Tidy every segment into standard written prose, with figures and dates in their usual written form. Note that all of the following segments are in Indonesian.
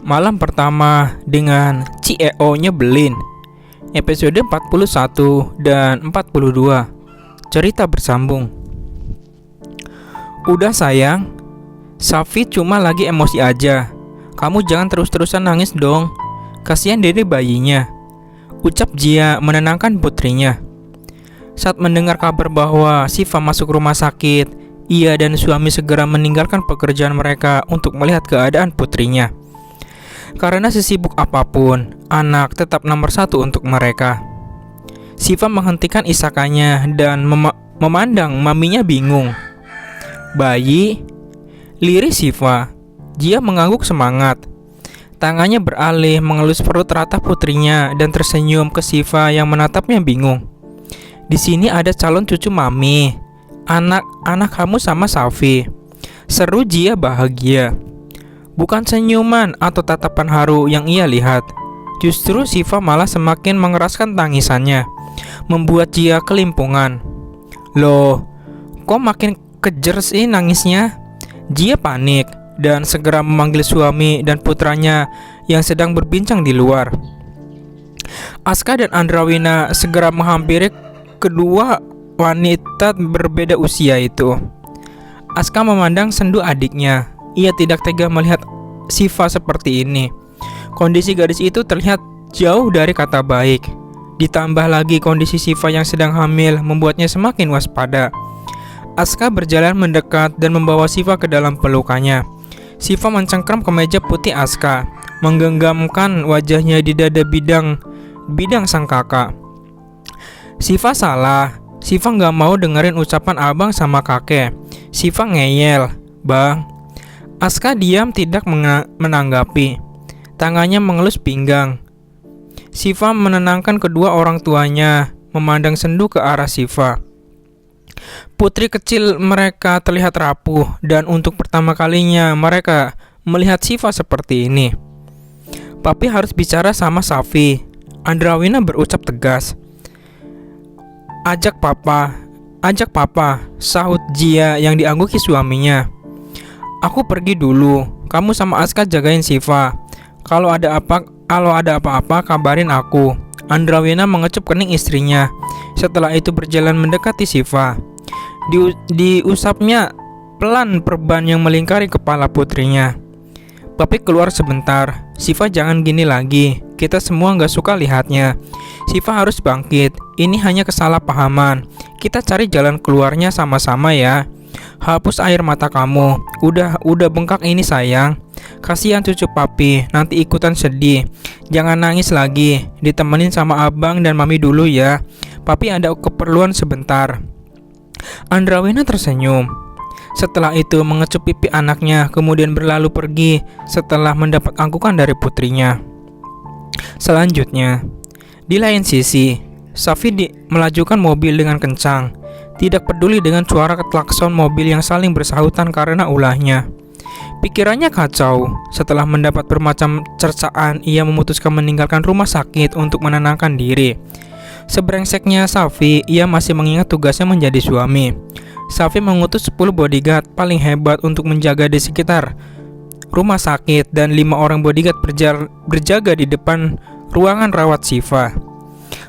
Malam pertama dengan CEO nyebelin. Episode 41 dan 42. Cerita bersambung. Udah sayang, Safi cuma lagi emosi aja. Kamu jangan terus-terusan nangis dong. Kasihan dede bayinya, ucap Jia menenangkan putrinya. Saat mendengar kabar bahwa Siva masuk rumah sakit, ia dan suami segera meninggalkan pekerjaan mereka untuk melihat keadaan putrinya. Karena sesibuk apapun, anak tetap nomor satu untuk mereka. Siva menghentikan isakannya dan memandang maminya bingung. Bayi, lirih Siva. Jia mengangguk semangat. Tangannya beralih mengelus perut rata putrinya dan tersenyum ke Siva yang menatapnya bingung. Di sini ada calon cucu mami. Anak kamu sama Safi, seru Jia bahagia. Bukan senyuman atau tatapan haru yang ia lihat. Justru Siva malah semakin mengeraskan tangisannya, membuat Jia kelimpungan. Loh, kok makin kejer sih nangisnya? Jia panik dan segera memanggil suami dan putranya yang sedang berbincang di luar. Aska dan Andrawina segera menghampiri kedua wanita berbeda usia itu. Aska memandang sendu adiknya. Ia tidak tega melihat Siva seperti ini. Kondisi gadis itu terlihat jauh dari kata baik. Ditambah lagi kondisi Siva yang sedang hamil membuatnya semakin waspada. Aska berjalan mendekat dan membawa Siva ke dalam pelukannya. Siva mencengkram kemeja putih Aska, menggenggamkan wajahnya di dada bidang sang kakak. Siva salah. Siva gak mau dengerin ucapan abang sama kakek. Siva ngeyel, "Bang." Aska diam tidak menanggapi. Tangannya mengelus pinggang. Siva menenangkan kedua orang tuanya, memandang sendu ke arah Siva. Putri kecil mereka terlihat rapuh dan untuk pertama kalinya mereka melihat Siva seperti ini. Papi harus bicara sama Safi, Andrawina berucap tegas. Ajak papa, sahut Jia yang diangguki suaminya. Aku pergi dulu, kamu sama Aska jagain Siva. Kalau ada apa-apa kabarin aku. Andrawina mengecup kening istrinya. Setelah itu berjalan mendekati Siva. Diusapnya pelan perban yang melingkari kepala putrinya. Papi keluar sebentar. Siva jangan gini lagi. Kita semua gak suka lihatnya. Siva harus bangkit. Ini hanya kesalahpahaman. Kita cari jalan keluarnya sama-sama ya. Hapus air mata kamu. Udah bengkak ini sayang. Kasihan cucu papi, nanti ikutan sedih. Jangan nangis lagi. Ditemenin sama abang dan mami dulu ya. Papi ada keperluan sebentar. Andrawina tersenyum. Setelah itu mengecup pipi anaknya, kemudian berlalu pergi setelah mendapat angkukan dari putrinya. Selanjutnya, di lain sisi, Safi melajukan mobil dengan kencang. Tidak peduli dengan suara klakson mobil yang saling bersahutan karena ulahnya. Pikirannya kacau. Setelah mendapat bermacam cercaan, ia memutuskan meninggalkan rumah sakit untuk menenangkan diri. Sebrengseknya Safi, ia masih mengingat tugasnya menjadi suami. Safi mengutus 10 bodyguard paling hebat untuk menjaga di sekitar rumah sakit dan 5 orang bodyguard berjaga di depan ruangan rawat Siva.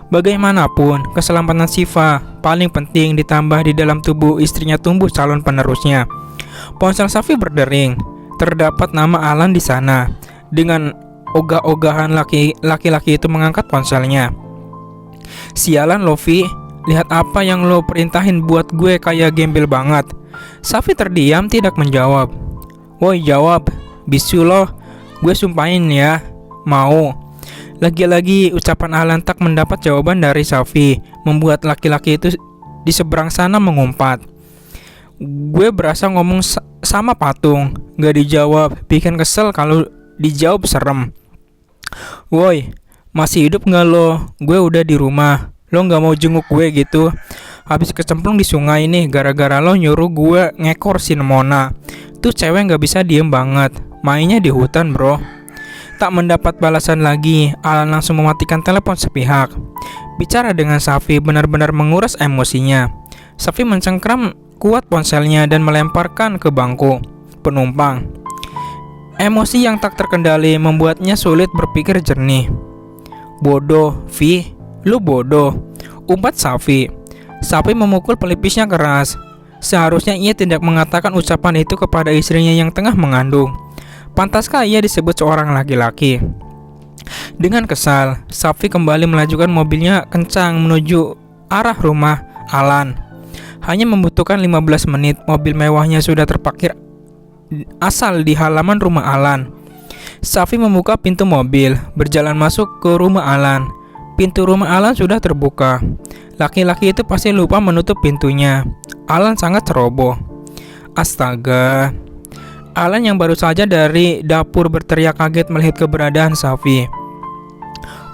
Bagaimanapun, keselamatan Siva paling penting, ditambah di dalam tubuh istrinya tumbuh calon penerusnya. Ponsel Safi berdering. Terdapat nama Alan di sana. Dengan ogah-ogahan laki-laki itu mengangkat ponselnya. Sialan Lofi, lihat apa yang lo perintahin buat gue kayak gembel banget. Safi terdiam tidak menjawab. Woi jawab, bisu lo. Gue sumpahin ya, mau. Lagi-lagi ucapan Alan tak mendapat jawaban dari Safi, membuat laki-laki itu di seberang sana mengumpat. Gue berasa ngomong sama patung, gak dijawab, bikin kesel kalau dijawab serem. Woi, masih hidup gak lo? Gue udah di rumah. Lo gak mau jenguk gue gitu? Habis kecemplung di sungai nih gara-gara lo nyuruh gue ngekor si Mona. Tuh cewek gak bisa diem banget, mainnya di hutan bro. Tak mendapat balasan lagi, Alan langsung mematikan telepon sepihak. Bicara dengan Safi benar-benar menguras emosinya. Safi mencengkram kuat ponselnya dan melemparkan ke bangku penumpang. Emosi yang tak terkendali membuatnya sulit berpikir jernih. Bodoh, Vi. Lu bodoh, umpat Safi. Safi memukul pelipisnya keras. Seharusnya ia tidak mengatakan ucapan itu kepada istrinya yang tengah mengandung. Pantaskah ia disebut seorang laki-laki? Dengan kesal, Safi kembali melajukan mobilnya kencang menuju arah rumah Alan. Hanya membutuhkan 15 menit, mobil mewahnya sudah terparkir asal di halaman rumah Alan. Safi membuka pintu mobil, berjalan masuk ke rumah Alan. Pintu rumah Alan sudah terbuka. Laki-laki itu pasti lupa menutup pintunya. Alan sangat ceroboh. Astaga. Alan yang baru saja dari dapur berteriak kaget melihat keberadaan Safi.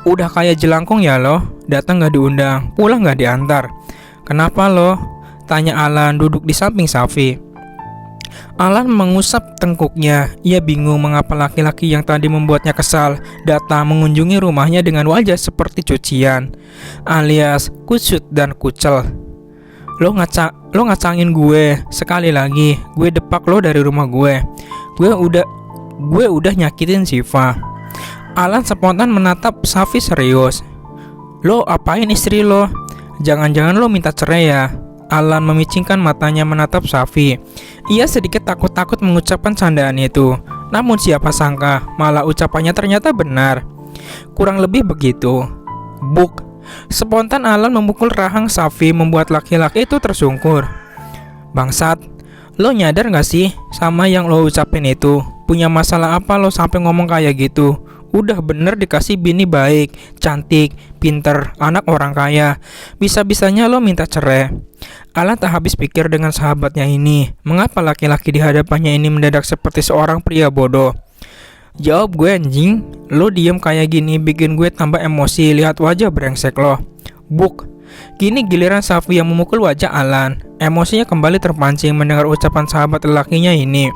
Udah kayak jelangkung ya lo, datang gak diundang, pulang gak diantar. Kenapa lo? Tanya Alan duduk di samping Safi. Alan mengusap tengkuknya. Ia bingung mengapa laki-laki yang tadi membuatnya kesal datang mengunjungi rumahnya dengan wajah seperti cucian, alias kusut dan kucel. Lo ngacangin gue sekali lagi, gue depak lo dari rumah gue. Gue udah nyakitin Siva. Alan spontan menatap Safi serius. Lo apain istri lo? Jangan-jangan lo minta cerai ya? Alan memicingkan matanya menatap Safi. Ia sedikit takut-takut mengucapkan candaan itu. Namun siapa sangka malah ucapannya ternyata benar. Kurang lebih begitu. Buk. Spontan Alan memukul rahang Safi membuat laki-laki itu tersungkur. Bangsat, lo nyadar gak sih sama yang lo ucapin itu? Punya masalah apa lo sampai ngomong kayak gitu? Udah bener dikasih bini baik, cantik, pinter, anak orang kaya. Bisa-bisanya lo minta cerai. Alan tak habis pikir dengan sahabatnya ini. Mengapa laki-laki di hadapannya ini mendadak seperti seorang pria bodoh? Jawab gue anjing. Lo diem kayak gini bikin gue tambah emosi. Lihat wajah brengsek lo. Buk. Kini giliran Safi yang memukul wajah Alan. Emosinya kembali terpancing mendengar ucapan sahabat lelakinya ini.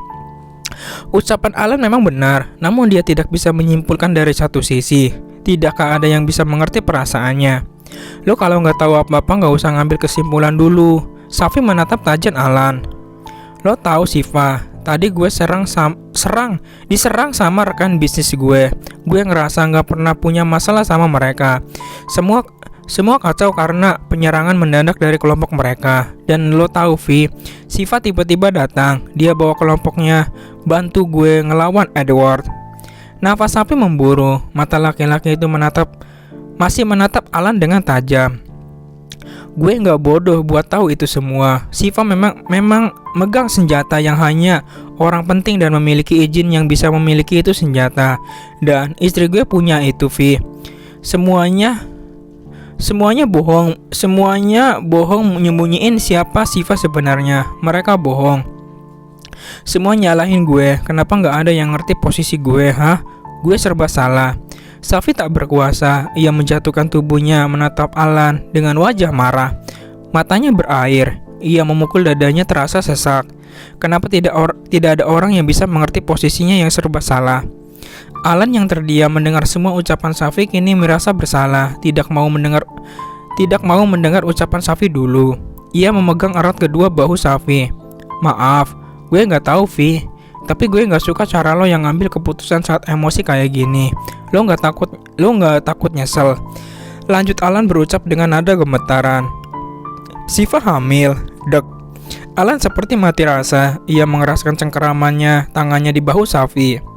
Ucapan Alan memang benar, namun dia tidak bisa menyimpulkan dari satu sisi. Tidakkah ada yang bisa mengerti perasaannya? Lo kalau nggak tahu apa-apa nggak usah ngambil kesimpulan dulu. Safi menatap tajam Alan. Lo tahu Siva, tadi gue diserang sama rekan bisnis gue. Gue ngerasa nggak pernah punya masalah sama mereka. Semua kacau karena penyerangan mendadak dari kelompok mereka. Dan lo tahu Vi, Siva tiba-tiba datang. Dia bawa kelompoknya bantu gue ngelawan Edward. Nafas Safi memburu. Mata laki-laki itu masih menatap Alan dengan tajam. Gue nggak bodoh buat tahu itu semua. Siva memang megang senjata yang hanya orang penting dan memiliki izin yang bisa memiliki itu senjata. Dan istri gue punya itu Vi. Semuanya bohong menyembunyiin siapa Siva sebenarnya. Mereka bohong. Semua nyalahin gue. Kenapa nggak ada yang ngerti posisi gue, ha? Gue serba salah. Safi tak berkuasa. Ia menjatuhkan tubuhnya menatap Alan dengan wajah marah. Matanya berair. Ia memukul dadanya terasa sesak. Kenapa tidak ada orang yang bisa mengerti posisinya yang serba salah? Alan yang terdiam mendengar semua ucapan Safi kini merasa bersalah, tidak mau mendengar ucapan Safi dulu. Ia memegang erat kedua bahu Safi. Maaf, gue nggak tahu Vi, tapi gue nggak suka cara lo yang ngambil keputusan saat emosi kayak gini. Lo nggak takut nyesel? Lanjut Alan berucap dengan nada gemetaran. Siva hamil, dek. Alan seperti mati rasa. Ia mengeraskan cengkeramannya, tangannya di bahu Safi.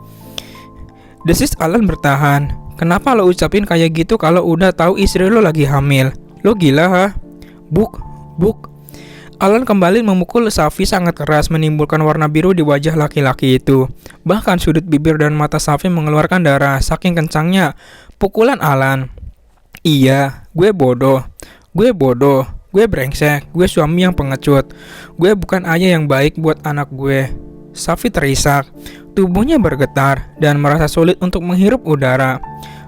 Desis Alan bertahan. Kenapa lo ucapin kayak gitu kalau udah tahu istri lo lagi hamil? Lo gila ha? Buk. Alan kembali memukul Safi sangat keras menimbulkan warna biru di wajah laki-laki itu. Bahkan sudut bibir dan mata Safi mengeluarkan darah saking kencangnya pukulan Alan. Iya, gue bodoh, gue brengsek, gue suami yang pengecut. Gue bukan ayah yang baik buat anak gue. Safi terisak. Tubuhnya bergetar dan merasa sulit untuk menghirup udara.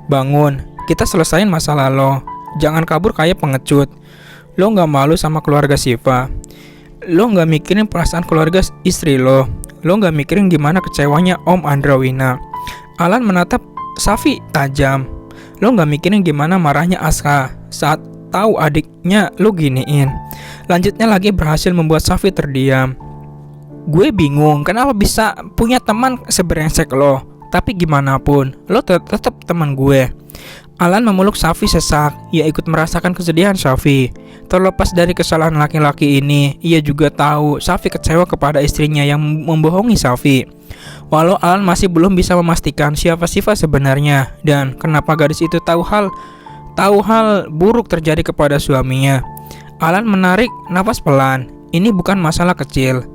Bangun, kita selesain masalah lo. Jangan kabur kayak pengecut. Lo gak malu sama keluarga Siva. Lo gak mikirin perasaan keluarga istri lo. Lo gak mikirin gimana kecewanya Om Andrawina. Alan menatap Safi tajam. Lo gak mikirin gimana marahnya Aska saat tahu adiknya lo giniin. Lanjutnya lagi berhasil membuat Safi terdiam. Gue bingung kenapa bisa punya teman sebrengsek lo. Tapi gimana pun, lo tetap teman gue. Alan memeluk Safi sesak. Ia ikut merasakan kesedihan Safi. Terlepas dari kesalahan laki-laki ini, ia juga tahu Safi kecewa kepada istrinya yang membohongi Safi. Walau Alan masih belum bisa memastikan siapa Siva sebenarnya dan kenapa gadis itu tahu hal buruk terjadi kepada suaminya. Alan menarik nafas pelan. Ini bukan masalah kecil.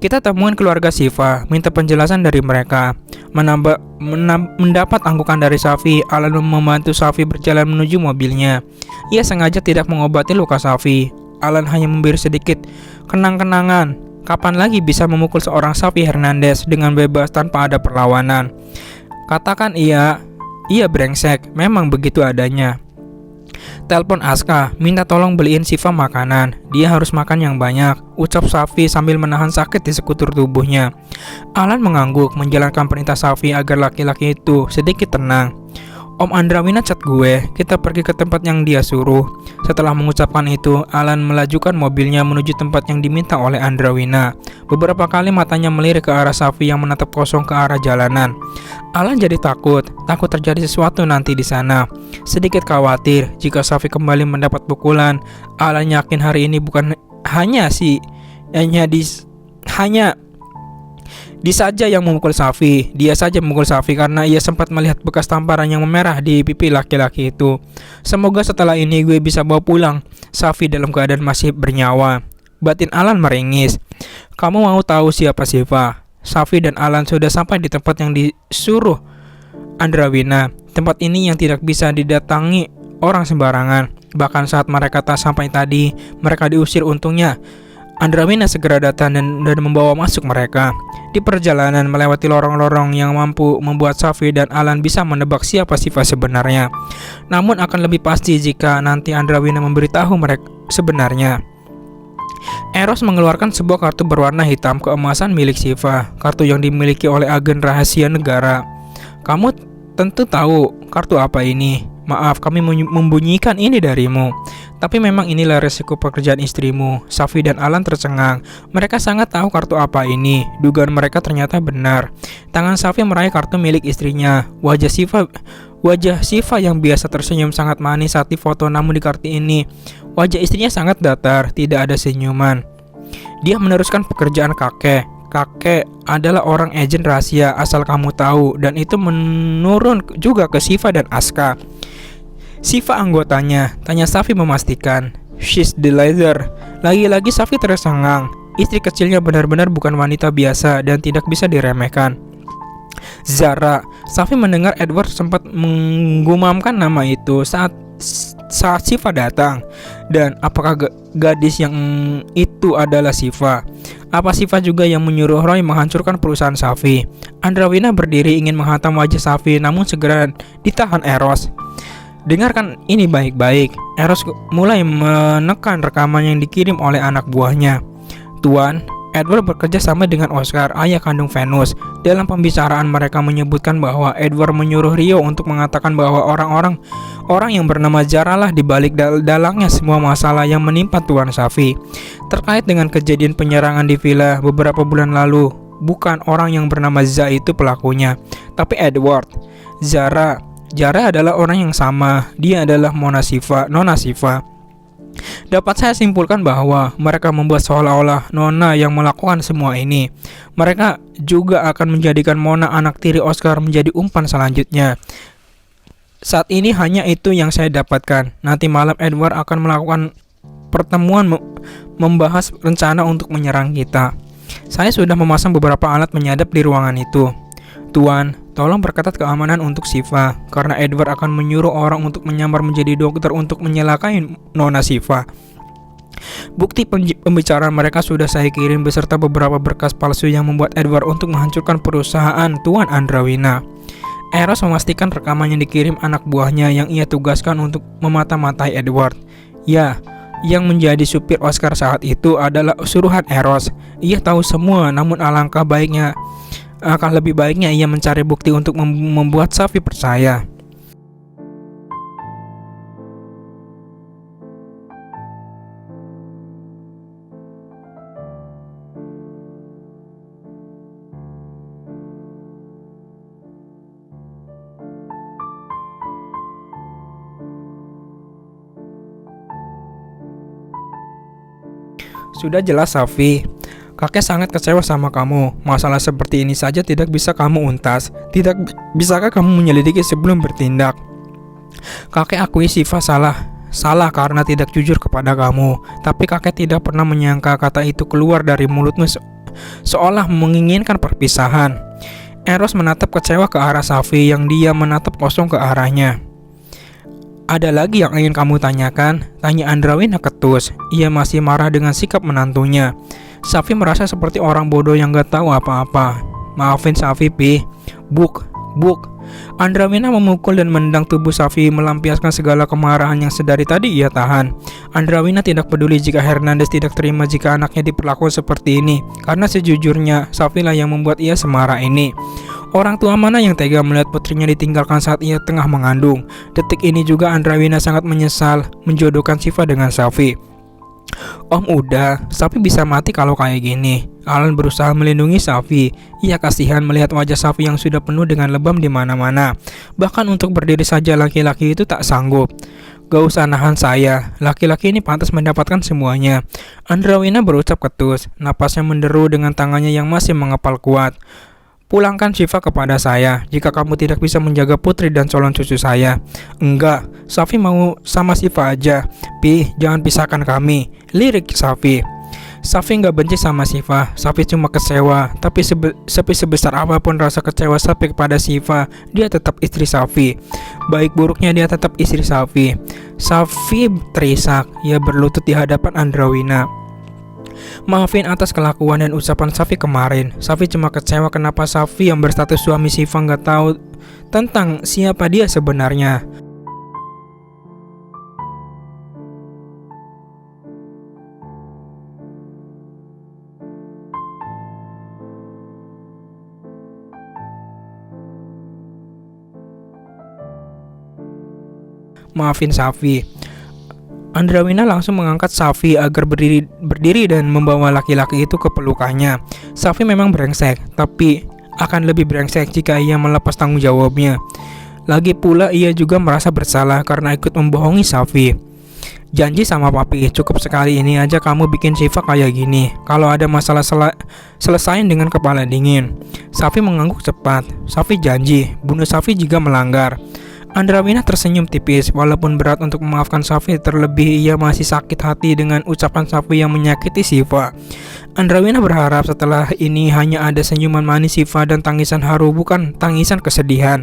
Kita temuin keluarga Siva, minta penjelasan dari mereka. Mendapat anggukan dari Safi, Alan membantu Safi berjalan menuju mobilnya. Ia sengaja tidak mengobati luka Safi. Alan hanya memberi sedikit kenang-kenangan. Kapan lagi bisa memukul seorang Safi Hernandez dengan bebas tanpa ada perlawanan? Katakan iya brengsek, memang begitu adanya. Telepon Aska, minta tolong beliin Siva makanan. Dia harus makan yang banyak, ucap Safi sambil menahan sakit di sekutur tubuhnya. Alan mengangguk menjalankan perintah Safi agar laki-laki itu sedikit tenang. Om Andrawina chat gue, kita pergi ke tempat yang dia suruh. Setelah mengucapkan itu, Alan melajukan mobilnya menuju tempat yang diminta oleh Andrawina. Beberapa kali matanya melirik ke arah Safi yang menatap kosong ke arah jalanan. Alan jadi takut terjadi sesuatu nanti di sana. Sedikit khawatir jika Safi kembali mendapat pukulan. Alan yakin hari ini bukan hanya saja yang memukul Safi. Dia saja memukul Safi karena ia sempat melihat bekas tamparan yang memerah di pipi laki-laki itu. Semoga setelah ini gue bisa bawa pulang Safi dalam keadaan masih bernyawa. Batin Alan meringis. Kamu mau tahu siapa Siva? Safi dan Alan sudah sampai di tempat yang disuruh Andrawina. Tempat ini yang tidak bisa didatangi orang sembarangan. Bahkan saat mereka tak sampai tadi, mereka diusir. Untungnya Andrawina segera datang dan membawa masuk mereka. Di perjalanan melewati lorong-lorong yang mampu membuat Safi dan Alan bisa menebak siapa Siva sebenarnya. Namun akan lebih pasti jika nanti Andrawina memberitahu mereka sebenarnya. Eros mengeluarkan sebuah kartu berwarna hitam keemasan milik Siva, kartu yang dimiliki oleh agen rahasia negara. Kamu tentu tahu kartu apa ini. Maaf, kami membunyikan ini darimu. Tapi memang inilah resiko pekerjaan istrimu. Safi dan Alan tercengang. Mereka sangat tahu kartu apa ini. Dugaan mereka ternyata benar. Tangan Safi meraih kartu milik istrinya. Wajah Siva yang biasa tersenyum sangat manis saat difoto, namun di kartu ini wajah istrinya sangat datar, tidak ada senyuman. Dia meneruskan pekerjaan kakek. Kakek adalah orang agen rahasia, asal kamu tahu, dan itu menurun juga ke Siva dan Aska. Siva anggotanya, tanya Safi memastikan. She's the leader. Lagi-lagi Safi tersengang. Istri kecilnya benar-benar bukan wanita biasa dan tidak bisa diremehkan. Zara. Safi mendengar Edward sempat menggumamkan nama itu saat Siva datang. Dan apakah gadis yang itu adalah Siva? Apa Siva juga yang menyuruh Roy menghancurkan perusahaan Safi? Andrawina berdiri ingin menghantam wajah Safi, namun segera ditahan Eros. Dengarkan ini baik-baik. Eros mulai menekan rekaman yang dikirim oleh anak buahnya. Tuan, Edward bekerja sama dengan Oscar, ayah kandung Venus. Dalam pembicaraan mereka menyebutkan bahwa Edward menyuruh Rio untuk mengatakan bahwa orang yang bernama Zara lah dibalik dalangnya semua masalah yang menimpa Tuan Safi. Terkait dengan kejadian penyerangan di villa beberapa bulan lalu, bukan orang yang bernama Za itu pelakunya, tapi Edward. Zara adalah orang yang sama. Dia adalah Nona Siva. Dapat saya simpulkan bahwa mereka membuat seolah-olah Nona yang melakukan semua ini. Mereka juga akan menjadikan Mona anak tiri Oscar menjadi umpan selanjutnya. Saat ini hanya itu yang saya dapatkan. Nanti malam Edward akan melakukan pertemuan membahas rencana untuk menyerang kita. Saya sudah memasang beberapa alat menyadap di ruangan itu. Tuan, tolong perketat keamanan untuk Siva, karena Edward akan menyuruh orang untuk menyamar menjadi dokter untuk menyelakai Nona Siva. Bukti pembicaraan mereka sudah saya kirim beserta beberapa berkas palsu yang membuat Edward untuk menghancurkan perusahaan Tuan Andrawina. Eros memastikan rekaman yang dikirim anak buahnya yang ia tugaskan untuk memata-matai Edward. Ya, yang menjadi supir Oscar saat itu adalah suruhan Eros. Ia tahu semua, namun akan lebih baiknya ia mencari bukti untuk membuat Safi percaya. Sudah jelas Safi, kakek sangat kecewa sama kamu. Masalah seperti ini saja tidak bisa kamu untas. Tidak bisakah kamu menyelidiki sebelum bertindak? Kakek akui Siva salah karena tidak jujur kepada kamu. Tapi kakek tidak pernah menyangka kata itu keluar dari mulutmu seolah menginginkan perpisahan. Eros menatap kecewa ke arah Safi yang dia menatap kosong ke arahnya. Ada lagi yang ingin kamu tanyakan? Tanya Andrawina ketus. Ia masih marah dengan sikap menantunya. Safi merasa seperti orang bodoh yang gak tahu apa-apa. Maafin Safi, Pi. Buk. Andrawina memukul dan menendang tubuh Safi, melampiaskan segala kemarahan yang sedari tadi ia tahan. Andrawina tidak peduli jika Hernandez tidak terima jika anaknya diperlakukan seperti ini, karena sejujurnya Safi lah yang membuat ia semarah ini. Orang tua mana yang tega melihat putrinya ditinggalkan saat ia tengah mengandung? Detik ini juga Andrawina sangat menyesal menjodohkan Siva dengan Safi. Om udah, Safi bisa mati kalau kayak gini. Alan berusaha melindungi Safi. Ia kasihan melihat wajah Safi yang sudah penuh dengan lebam di mana-mana. Bahkan untuk berdiri saja laki-laki itu tak sanggup. Gak usah nahan saya, laki-laki ini pantas mendapatkan semuanya. Andrawina berucap ketus, napasnya menderu dengan tangannya yang masih mengepal kuat. Pulangkan Siva kepada saya jika kamu tidak bisa menjaga putri dan calon cucu saya. Enggak, Safi mau sama Siva aja. Pi, jangan pisahkan kami. Lirik Safi. Safi nggak benci sama Siva. Safi cuma kecewa. Tapi sebesar apapun rasa kecewa Safi kepada Siva, dia tetap istri Safi. Baik buruknya dia tetap istri Safi. Safi terisak. Ia berlutut di hadapan Andrawina. Maafin atas kelakuan dan ucapan Safi kemarin. Safi cuma kecewa kenapa Safi yang berstatus suami Siva nggak tahu tentang siapa dia sebenarnya. Maafin Safi. Andrawina langsung mengangkat Safi agar berdiri dan membawa laki-laki itu ke pelukannya. Safi memang brengsek, tapi akan lebih brengsek jika ia melepas tanggung jawabnya. Lagi pula ia juga merasa bersalah karena ikut membohongi Safi. Janji sama papi, cukup sekali ini aja kamu bikin Siva kayak gini. Kalau ada masalah selesain dengan kepala dingin. Safi mengangguk cepat. Safi janji, bunuh Safi jika melanggar. Andrawina tersenyum tipis, walaupun berat untuk memaafkan Safi, terlebih ia masih sakit hati dengan ucapan Safi yang menyakiti Siva. Andrawina berharap setelah ini hanya ada senyuman manis Siva dan tangisan haru, bukan tangisan kesedihan.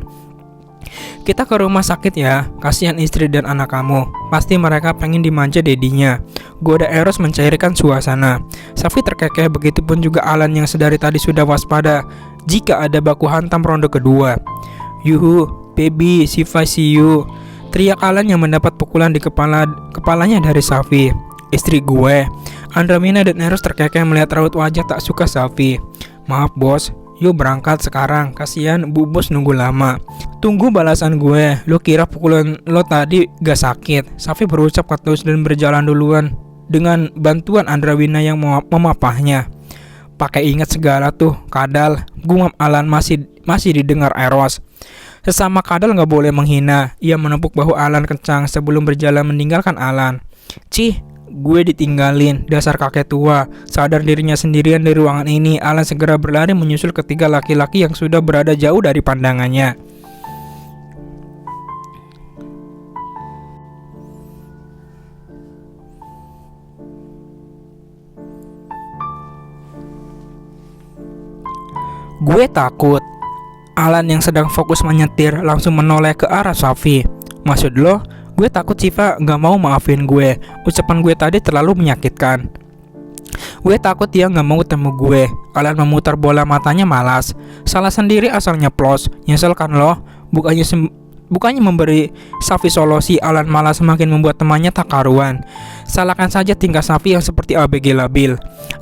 Kita ke rumah sakit ya, kasihan istri dan anak kamu. Pasti mereka pengen dimanja dedinya. Goda Eros mencairkan suasana. Safi terkekeh, begitupun juga Alan yang sedari tadi sudah waspada jika ada baku hantam ronde kedua. Yuhu, baby, Siva see you. Teriak Alan yang mendapat pukulan di kepalanya dari Safi. Istri gue. Andrawina dan Eros terkekeh melihat raut wajah tak suka Safi. Maaf bos, yuk berangkat sekarang. Kasihan bu bos nunggu lama. Tunggu balasan gue. Lo kira pukulan lo tadi gak sakit? Safi berucap ketus dan berjalan duluan dengan bantuan Andrawina yang memapahnya. Pakai ingat segala tuh, kadal. Gumam Alan masih didengar Eros. Sesama kadal gak boleh menghina. Ia menepuk bahu Alan kencang sebelum berjalan meninggalkan Alan. Cih, gue ditinggalin, dasar kakek tua. Sadar dirinya sendirian di ruangan ini, Alan segera berlari menyusul ketiga laki-laki yang sudah berada jauh dari pandangannya. Gue takut. Alan yang sedang fokus menyetir langsung menoleh ke arah Safi. Maksud lo, gue takut Siva gak mau maafin gue. Ucapan gue tadi terlalu menyakitkan. Gue takut dia gak mau temu gue. Alan memutar bola matanya malas. Salah sendiri asal nyeplos. Nyesel kan lo? Bukannya memberi Safi solusi, Alan malah semakin membuat temannya tak karuan. Salahkan saja tingkah Safi yang seperti ABG labil.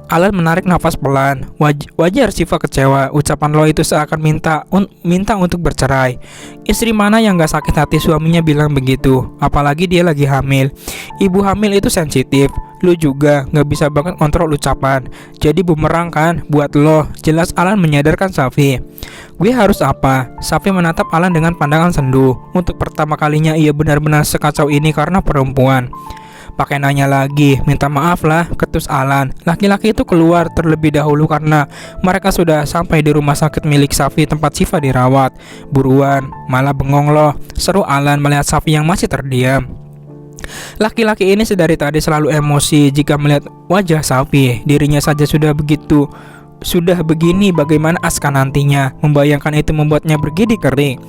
Alan menarik nafas pelan. Wajar Siva kecewa. Ucapan lo itu seakan minta untuk bercerai. Istri mana yang gak sakit hati suaminya bilang begitu? Apalagi dia lagi hamil. Ibu hamil itu sensitif. Lu juga gak bisa banget kontrol ucapan. Jadi bumerang kan buat lo. Jelas Alan menyadarkan Safi. Gue harus apa? Safi menatap Alan dengan pandangan sendu. Untuk pertama kalinya ia benar-benar sekacau ini karena perempuan. Pakai nanya lagi, minta maaf lah, ketus Alan. Laki-laki itu keluar terlebih dahulu karena mereka sudah sampai di rumah sakit milik Safi tempat Syifa dirawat. Buruan, malah bengong loh, seru Alan melihat Safi yang masih terdiam. Laki-laki ini sedari tadi selalu emosi jika melihat wajah Safi. Dirinya saja sudah begini, bagaimana Aska nantinya? Membayangkan itu membuatnya bergidik kering.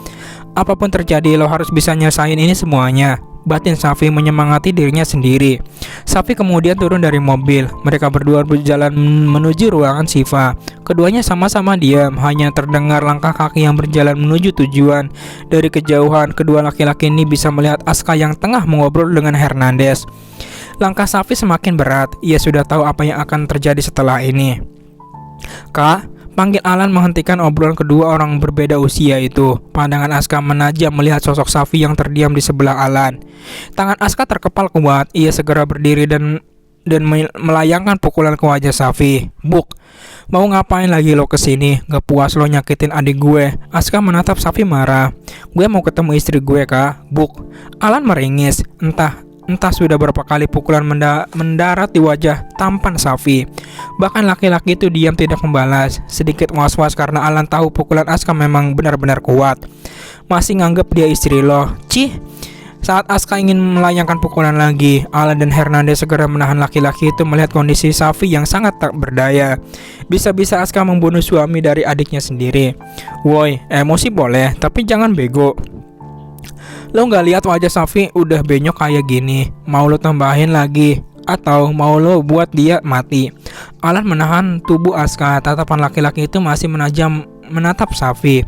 Apapun terjadi, lo harus bisa nyelesain ini semuanya, batin Safi menyemangati dirinya sendiri. Safi kemudian turun dari mobil. Mereka berdua berjalan menuju ruangan Syifa. Keduanya sama-sama diam, hanya terdengar langkah kaki yang berjalan menuju tujuan. Dari kejauhan, kedua laki-laki ini bisa melihat Aska yang tengah mengobrol dengan Hernandez. Langkah Safi semakin berat. Ia sudah tahu apa yang akan terjadi setelah ini. Kak, panggil Alan menghentikan obrolan kedua orang berbeda usia itu. Pandangan Aska menajam melihat sosok Safi yang terdiam di sebelah Alan. Tangan Aska terkepal kuat. Ia segera berdiri dan melayangkan pukulan ke wajah Safi. Buk, mau ngapain lagi lo kesini? Gak puas lo nyakitin adik gue? Aska menatap Safi marah. Gue mau ketemu istri gue, Kak. Buk. Alan meringis. Entah sudah berapa kali pukulan mendarat di wajah tampan Safi. Bahkan laki-laki itu diam tidak membalas. Sedikit was-was karena Alan tahu pukulan Aska memang benar-benar kuat. Masih nganggep dia istri lo. Cih. Saat Aska ingin melayangkan pukulan lagi, Alan dan Hernandez segera menahan laki-laki itu melihat kondisi Safi yang sangat tak berdaya. Bisa-bisa Aska membunuh suami dari adiknya sendiri. Woi, emosi boleh, tapi jangan bego. Lo gak lihat wajah Safi udah benyok kayak gini? Mau lo tambahin lagi? Atau mau lo buat dia mati? Alan menahan tubuh Aska. Tatapan laki-laki itu masih menajam menatap Safi.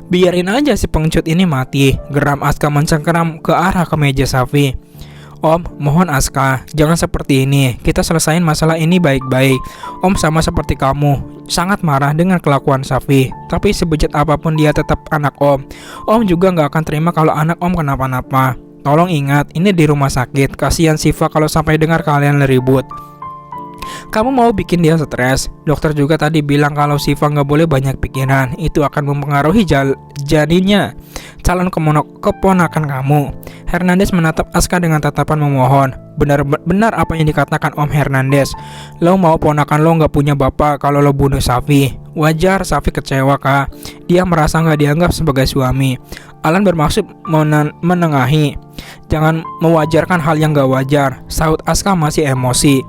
Biarin aja si pengecut ini mati. Geram Aska mencengkeram ke arah kemeja Safi. Om, mohon Aska, jangan seperti ini. Kita selesain masalah ini baik-baik. Om sama seperti kamu, sangat marah dengan kelakuan Safi. Tapi sebejat apapun dia tetap anak Om. Om juga gak akan terima kalau anak Om kenapa-napa. Tolong ingat, ini di rumah sakit. Kasihan Syifa kalau sampai dengar kalian ribut. Kamu mau bikin dia stres. Dokter juga tadi bilang kalau Syifa gak boleh banyak pikiran. Itu akan mempengaruhi janinnya, calon keponakan kamu. Hernandez menatap Aska dengan tatapan memohon. Benar apa yang dikatakan Om Hernandez. Lo mau ponakan lo gak punya bapak kalau lo bunuh Safi. Wajar Safi kecewa, Kak. Dia merasa gak dianggap sebagai suami. Alan bermaksud menengahi. Jangan mewajarkan hal yang gak wajar, sahut Aska masih emosi.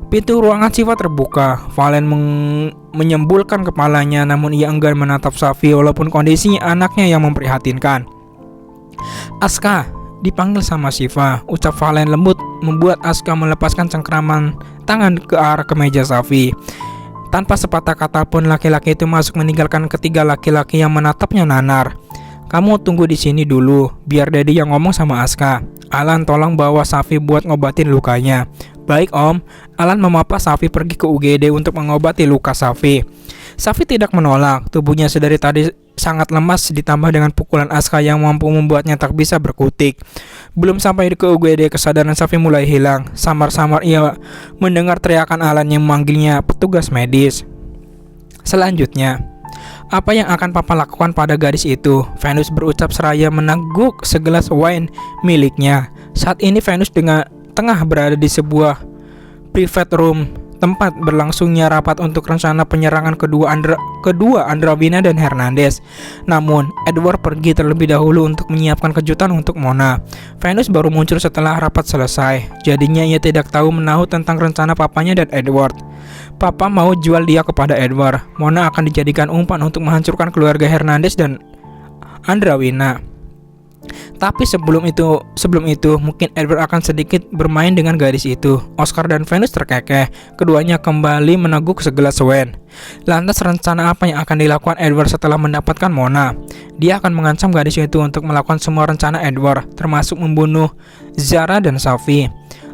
Pintu ruangan Syifa terbuka. Valen menyembulkan kepalanya, namun ia enggan menatap Safi walaupun kondisinya anaknya yang memprihatinkan. Aska, dipanggil sama Syifa. Ucap Valen lembut membuat Aska melepaskan cengkeraman tangan ke arah kemeja Safi. Tanpa sepatah kata pun laki-laki itu masuk meninggalkan ketiga laki-laki yang menatapnya nanar. Kamu tunggu di sini dulu, biar Daddy yang ngomong sama Aska. Alan, tolong bawa Safi buat ngobatin lukanya. Baik Om. Alan memapa Safi pergi ke UGD untuk mengobati luka Safi. Safi tidak menolak. Tubuhnya sedari tadi sangat lemas ditambah dengan pukulan Aska yang mampu membuatnya tak bisa berkutik. Belum sampai ke UGD, kesadaran Safi mulai hilang. Samar-samar ia mendengar teriakan Alan yang memanggilnya petugas medis. Selanjutnya, apa yang akan Papa lakukan pada gadis itu? Venus berucap seraya meneguk segelas wine miliknya. Saat ini Venus tengah berada di sebuah private room tempat berlangsungnya rapat untuk rencana penyerangan kedua Andrawina dan Hernandez. Namun Edward pergi terlebih dahulu untuk menyiapkan kejutan untuk Mona. Venus baru muncul setelah rapat selesai. Jadinya ia tidak tahu menahu tentang rencana papanya dan Edward. Papa mau jual dia kepada Edward. Mona akan dijadikan umpan untuk menghancurkan keluarga Hernandez dan Andrawina. Tapi sebelum itu mungkin Edward akan sedikit bermain dengan gadis itu. Oscar dan Venus terkekeh. Keduanya kembali meneguk segelas wine. Lantas rencana apa yang akan dilakukan Edward setelah mendapatkan Mona? Dia akan mengancam gadis itu untuk melakukan semua rencana Edward, termasuk membunuh Zara dan Safi.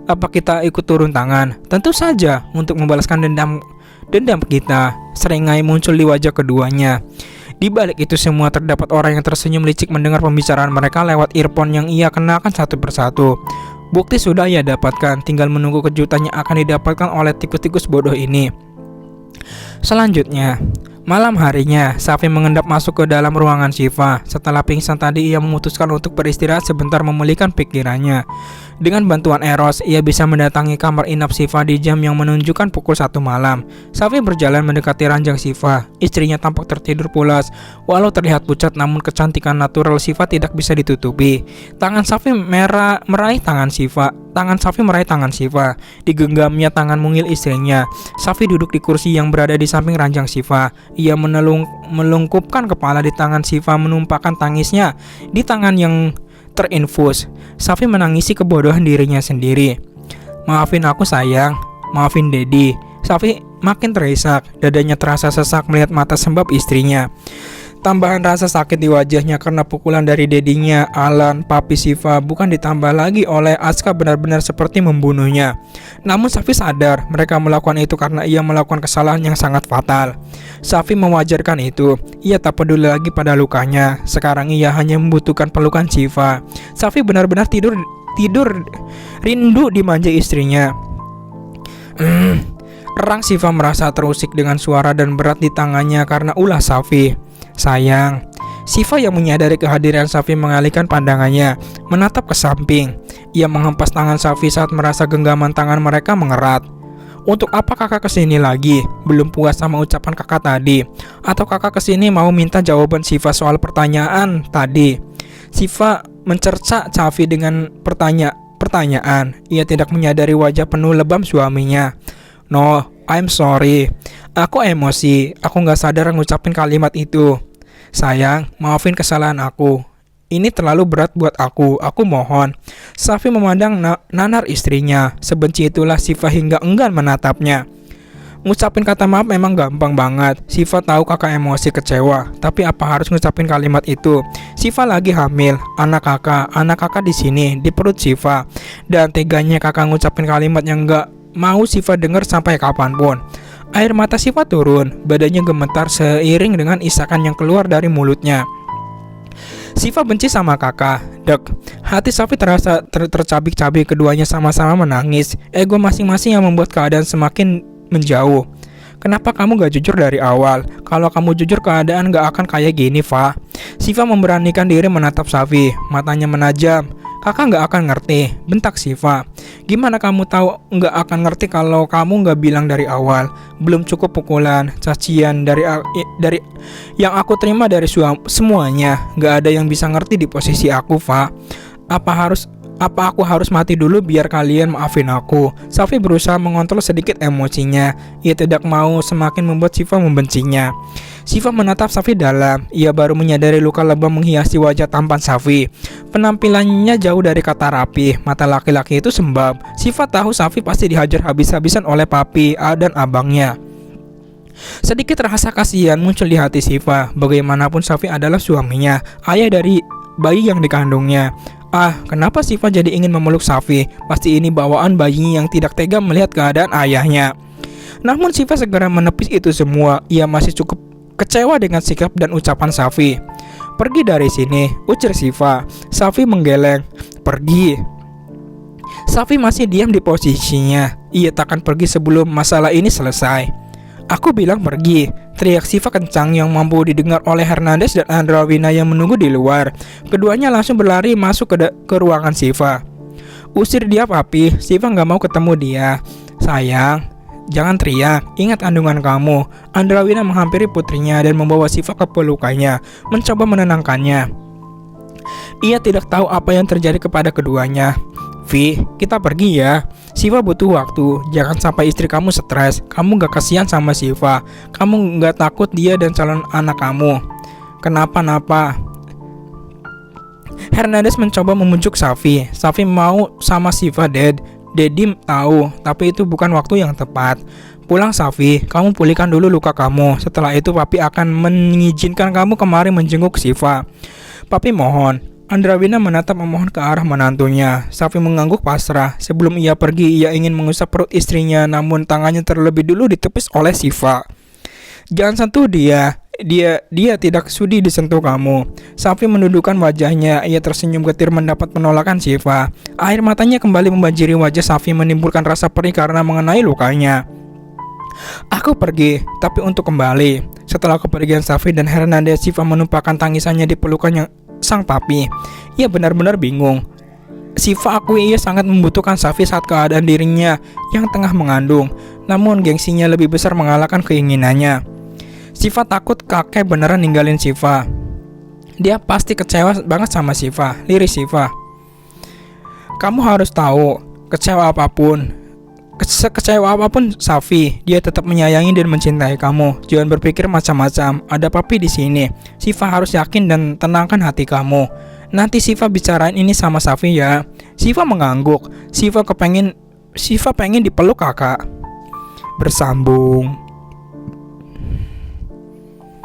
Apa kita ikut turun tangan? Tentu saja, untuk membalaskan dendam kita. Seringai muncul di wajah keduanya. Di balik itu semua terdapat orang yang tersenyum licik mendengar pembicaraan mereka lewat earphone yang ia kenakan satu persatu. Bukti sudah ia dapatkan, tinggal menunggu kejutan yang akan didapatkan oleh tikus-tikus bodoh ini. Selanjutnya, Malam harinya, Safi mengendap masuk ke dalam ruangan Syifa. Setelah pingsan tadi, ia memutuskan untuk beristirahat sebentar memulihkan pikirannya. Dengan bantuan Eros, ia bisa mendatangi kamar inap Syifa di jam yang menunjukkan pukul 1 malam. Safi berjalan mendekati ranjang Syifa. Istrinya tampak tertidur pulas. Walau terlihat pucat, namun kecantikan natural Syifa tidak bisa ditutupi. Tangan Safi meraih tangan Syifa. Tangan Safi meraih tangan Syifa. Digenggamnya tangan mungil istrinya. Safi duduk di kursi yang berada di samping ranjang Syifa. Ia melungkupkan kepala di tangan Syifa, menumpahkan tangisnya di tangan yang terinfus. Safi menangisi kebodohan dirinya sendiri. "Maafin aku sayang, maafin Dedi." Safi makin terisak, dadanya terasa sesak melihat mata sembab istrinya. Tambahan rasa sakit di wajahnya karena pukulan dari dedinya, Alan, papi Syifa, bukan ditambah lagi oleh Aska benar-benar seperti membunuhnya. Namun Safi sadar mereka melakukan itu karena ia melakukan kesalahan yang sangat fatal. Safi mewajarkan itu. Ia tak peduli lagi pada lukanya. Sekarang ia hanya membutuhkan pelukan Syifa. Safi benar-benar tidur rindu dimanja istrinya. Erang Syifa merasa terusik dengan suara dan berat di tangannya karena ulah Safi. "Sayang." Syifa yang menyadari kehadiran Safi mengalihkan pandangannya, menatap ke samping. Ia menghempas tangan Safi saat merasa genggaman tangan mereka mengerat. "Untuk apa kakak kesini lagi? Belum puas sama ucapan kakak tadi? Atau kakak kesini mau minta jawaban Syifa soal pertanyaan tadi?" Syifa mencerca Safi dengan pertanyaan. Ia tidak menyadari wajah penuh lebam suaminya. "No, I'm sorry. Aku emosi. Aku gak sadar ngucapin kalimat itu. Sayang, maafin kesalahan aku. Ini terlalu berat buat aku. Aku mohon." Safi memandang nanar istrinya. Sebenci itulah Syifa hingga enggan menatapnya. Ngucapin kata maaf memang gampang banget. Syifa tahu kakak emosi kecewa, tapi apa harus ngucapin kalimat itu? Syifa lagi hamil, anak kakak di sini di perut Syifa. Dan teganya kakak ngucapin kalimat yang gak mau Syifa dengar sampai kapanpun. Air mata Syifa turun, badannya gemetar seiring dengan isakan yang keluar dari mulutnya. Syifa benci sama kakak. Dek, hati Safi terasa tercabik-cabik. Keduanya sama-sama menangis. Ego masing-masing yang membuat keadaan semakin menjauh. "Kenapa kamu gak jujur dari awal? Kalau kamu jujur, keadaan gak akan kayak gini, Fa." Syifa memberanikan diri menatap Safi. Matanya menajam. "Kakak gak akan ngerti," bentak Syifa. "Gimana kamu tahu gak akan ngerti kalau kamu gak bilang dari awal? Belum cukup pukulan, cacian dari yang aku terima dari semuanya. Gak ada yang bisa ngerti di posisi aku, Fa. Apa aku harus mati dulu biar kalian maafin aku?" Safi berusaha mengontrol sedikit emosinya. Ia tidak mau semakin membuat Syifa membencinya. Syifa menatap Safi dalam. Ia baru menyadari luka lebam menghiasi wajah tampan Safi. Penampilannya jauh dari kata rapi. Mata laki-laki itu sembab. Syifa tahu Safi pasti dihajar habis-habisan oleh papi, dan abangnya. Sedikit rasa kasihan muncul di hati Syifa. Bagaimanapun Safi adalah suaminya, ayah dari bayi yang dikandungnya. Kenapa Syifa jadi ingin memeluk Safi? Pasti ini bawaan bayi yang tidak tega melihat keadaan ayahnya. Namun Syifa segera menepis itu semua. Ia masih cukup kecewa dengan sikap dan ucapan Safi. "Pergi dari sini," ujar Syifa. Safi menggeleng. "Pergi." Safi masih diam di posisinya. Ia takkan pergi sebelum masalah ini selesai. "Aku bilang pergi," teriak Syifa kencang yang mampu didengar oleh Hernandez dan Andrawina yang menunggu di luar. Keduanya langsung berlari masuk ke ruangan Syifa. "Usir dia, papi. Syifa gak mau ketemu dia." "Sayang, jangan teriak, ingat kandungan kamu." Andrawina menghampiri putrinya dan membawa Syifa ke pelukannya, mencoba menenangkannya. Ia tidak tahu apa yang terjadi kepada keduanya. "Vi, kita pergi ya. Syifa butuh waktu. Jangan sampai istri kamu stres. Kamu gak kasihan sama Syifa. Kamu gak takut dia dan calon anak kamu kenapa-napa?" Hernandez mencoba memujuk Safi. Safi mau sama Syifa, Dedi tahu, tapi itu bukan waktu yang tepat. "Pulang Safi, kamu pulihkan dulu luka kamu. Setelah itu papi akan mengizinkan kamu kemari menjenguk Syifa. Papi mohon." Andrawina menatap memohon ke arah menantunya. Safi mengangguk pasrah. Sebelum ia pergi, ia ingin mengusap perut istrinya, namun tangannya terlebih dulu ditepis oleh Syifa. "Jangan sentuh dia. Dia tidak sudi disentuh kamu." Safi menundukkan wajahnya. Ia tersenyum getir mendapat penolakan Syifa. Air matanya kembali membanjiri wajah Safi, menimbulkan rasa perih karena mengenai lukanya. Aku pergi, tapi untuk kembali. Setelah kepergian Safi dan Hernandez, Siva menumpahkan tangisannya di pelukannya sang papi. Ia benar-benar bingung. Siva akui ia sangat membutuhkan Safi saat keadaan dirinya yang tengah mengandung. Namun gengsinya lebih besar mengalahkan keinginannya. Siva takut kakek beneran ninggalin Siva. Dia pasti kecewa banget sama Siva, liris Siva. Kamu harus tahu, sekecewa apapun Safi, dia tetap menyayangi dan mencintai kamu. Jangan berpikir macam-macam. Ada papi di sini. Siva harus yakin dan tenangkan hati kamu. Nanti Siva bicarain ini sama Safi ya. Siva mengangguk. Siva pengen dipeluk kakak. Bersambung.